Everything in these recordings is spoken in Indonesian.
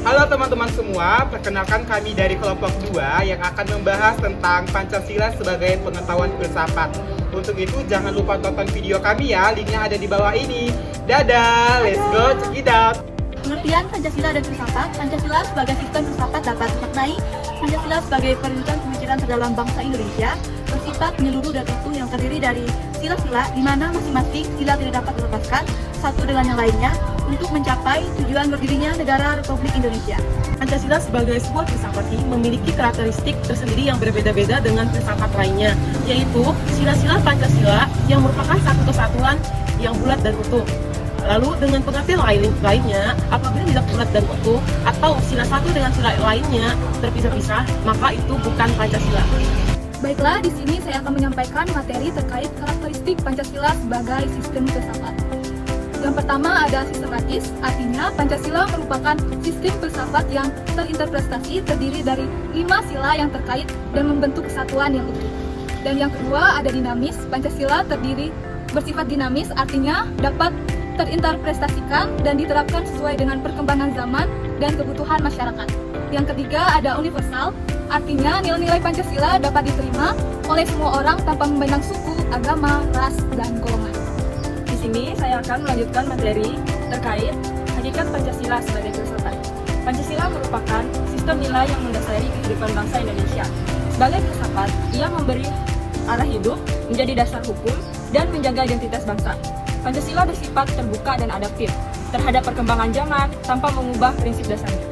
Halo teman-teman semua, perkenalkan kami dari kelompok 2 yang akan membahas tentang Pancasila sebagai pengetahuan filsafat. Untuk itu jangan lupa tonton video kami ya, linknya ada di bawah ini. Dadah, let's go check it out. Pengertian Pancasila dan filsafat. Pancasila sebagai sistem filsafat dapat dimaknai Pancasila sebagai perwujudan pemikiran terdalam bangsa Indonesia, bersifat menyeluruh dan utuh yang terdiri dari sila-sila di mana masing-masing sila tidak dapat dilepaskan satu dengan yang lainnya untuk mencapai tujuan berdirinya negara Republik Indonesia. Pancasila sebagai sebuah filsafat memiliki karakteristik tersendiri yang berbeda-beda dengan filsafat lainnya, yaitu sila-sila Pancasila yang merupakan satu kesatuan yang bulat dan utuh. Lalu dengan pengertian lainnya, apabila tidak bulat dan utuh atau sila satu dengan sila lainnya terpisah-pisah, maka itu bukan Pancasila. Baiklah, di sini saya akan menyampaikan materi terkait karakteristik Pancasila sebagai sistem filsafat. Yang pertama ada sistematis, artinya Pancasila merupakan sistem filsafat yang terinterpretasi terdiri dari 5 sila yang terkait dan membentuk kesatuan yang utuh. Dan yang kedua ada dinamis, Pancasila bersifat dinamis, artinya dapat terinterpretasikan dan diterapkan sesuai dengan perkembangan zaman dan kebutuhan masyarakat. Yang ketiga ada universal, artinya nilai-nilai Pancasila dapat diterima oleh semua orang tanpa memandang suku, agama, ras, dan golongan. Di sini saya akan melanjutkan materi terkait hakikat Pancasila sebagai filsafat. Pancasila merupakan sistem nilai yang mendasari kehidupan bangsa Indonesia. Sebagai filsafat, ia memberi arah hidup, menjadi dasar hukum, dan menjaga identitas bangsa. Pancasila bersifat terbuka dan adaptif terhadap perkembangan zaman tanpa mengubah prinsip dasarnya.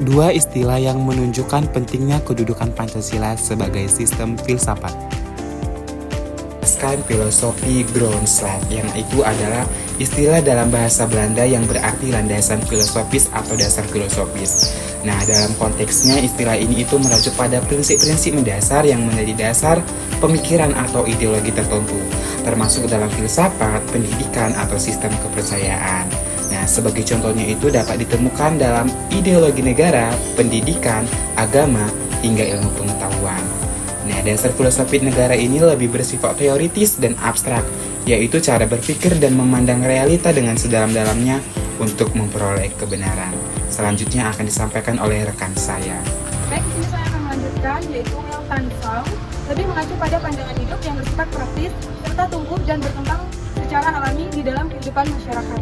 Dua istilah yang menunjukkan pentingnya kedudukan Pancasila sebagai sistem filsafat. Filosofi Grondslag, yang itu adalah istilah dalam bahasa Belanda yang berarti landasan filosofis atau dasar filosofis. Nah, dalam konteksnya istilah ini itu merujuk pada prinsip-prinsip mendasar yang menjadi dasar pemikiran atau ideologi tertentu, termasuk dalam filsafat, pendidikan, atau sistem kepercayaan. Nah, sebagai contohnya itu dapat ditemukan dalam ideologi negara, pendidikan, agama, hingga ilmu pengetahuan. Nah, dasar filosofi negara ini lebih bersifat teoritis dan abstrak, yaitu cara berpikir dan memandang realita dengan sedalam-dalamnya untuk memperoleh kebenaran. Selanjutnya akan disampaikan oleh rekan saya. Baik, di sini saya akan melanjutkan, yaitu Will Tansau, lebih mengacu pada pandangan hidup yang bersifat praktis, serta tumbuh dan berkembang secara alami di dalam kehidupan masyarakat.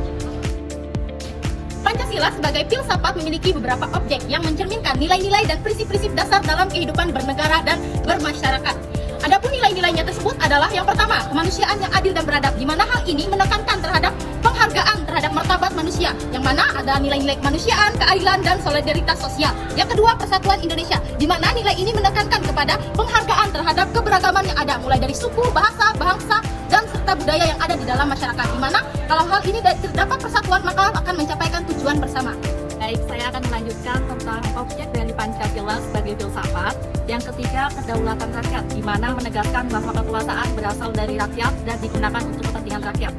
Pancasila sebagai filsafat memiliki beberapa objek yang mencerminkan nilai-nilai dan prinsip-prinsip dasar dalam kehidupan bernegara dan bermasyarakat. Adapun nilai-nilainya tersebut adalah yang pertama, kemanusiaan yang adil dan beradab, di mana hal ini menekankan terhadap penghargaan terhadap martabat manusia, yang mana ada nilai-nilai kemanusiaan, keadilan, dan solidaritas sosial. Yang kedua, persatuan Indonesia, di mana nilai ini menekankan kepada penghargaan terhadap keberagaman yang ada, mulai dari suku, bahasa, bangsa, dan serta budaya yang ada di dalam masyarakat, di mana kalau hal ini terdapat persatuan maka akan mencapaikan tujuan bersama. Baik, saya akan melanjutkan tentang objek dari Pancasila sebagai filsafat. Yang ketiga, kedaulatan rakyat, di mana menegaskan bahwa kekuasaan berasal dari rakyat dan digunakan untuk kepentingan rakyat.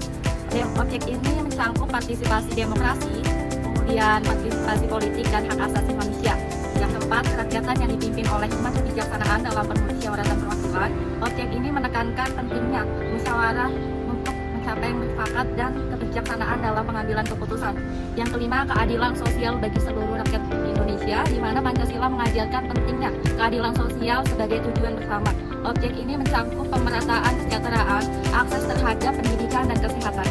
Objek ini mencangkup partisipasi demokrasi, kemudian partisipasi politik dan hak asasi manusia. Yang keempat, kerakyatan yang dipimpin oleh hikmat kebijaksanaan dalam permusyawaratan perwakilan. Objek ini menekankan pentingnya musyawarah untuk mencapai mufakat dan kebijaksanaan dalam pengambilan keputusan. Yang kelima, keadilan sosial bagi seluruh rakyat Indonesia, di mana Pancasila mengajarkan pentingnya keadilan sosial sebagai tujuan bersama. Objek ini mencangkup pemerataan kesejahteraan, akses terhadap pendidikan dan kesehatan.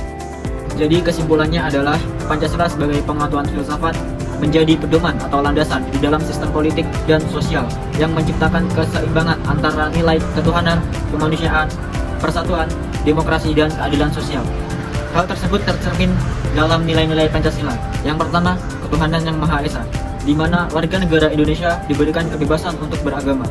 Jadi kesimpulannya adalah Pancasila sebagai pengetahuan filsafat menjadi pedoman atau landasan di dalam sistem politik dan sosial yang menciptakan keseimbangan antara nilai ketuhanan, kemanusiaan, persatuan, demokrasi, dan keadilan sosial. Hal tersebut tercermin dalam nilai-nilai Pancasila. Yang pertama, ketuhanan yang Maha Esa, di mana warga negara Indonesia diberikan kebebasan untuk beragama.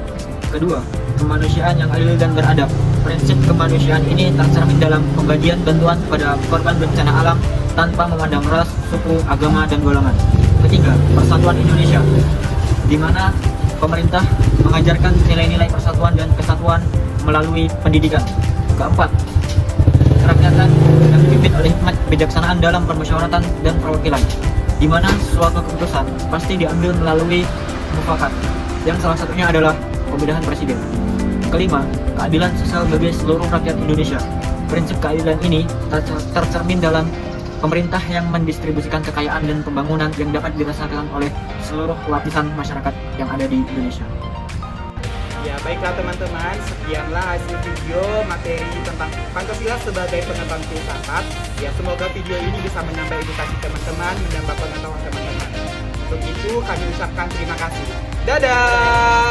Kedua, kemanusiaan yang adil dan beradab. Prinsip kemanusiaan ini tercermin dalam pembagian bantuan kepada korban bencana alam tanpa memandang ras, suku, agama, dan golongan. Ketiga, persatuan Indonesia, di mana pemerintah mengajarkan nilai-nilai persatuan dan kesatuan melalui pendidikan. Keempat, kerakyatan yang dipimpin oleh hikmat kebijaksanaan dalam permusyawaratan dan perwakilan, di mana suatu keputusan pasti diambil melalui mufakat, yang salah satunya adalah pemilihan presiden. Kelima, keadilan sosial bagi seluruh rakyat Indonesia. Prinsip keadilan ini tercermin dalam pemerintah yang mendistribusikan kekayaan dan pembangunan yang dapat dirasakan oleh seluruh lapisan masyarakat yang ada di Indonesia. Ya, baiklah teman-teman, sekianlah hasil video materi tentang Pancasila sebagai pengetahuan filsafat. Ya, semoga video ini bisa menambah edukasi teman-teman, menambah pengetahuan teman-teman. Untuk itu, kami ucapkan terima kasih. Dadah!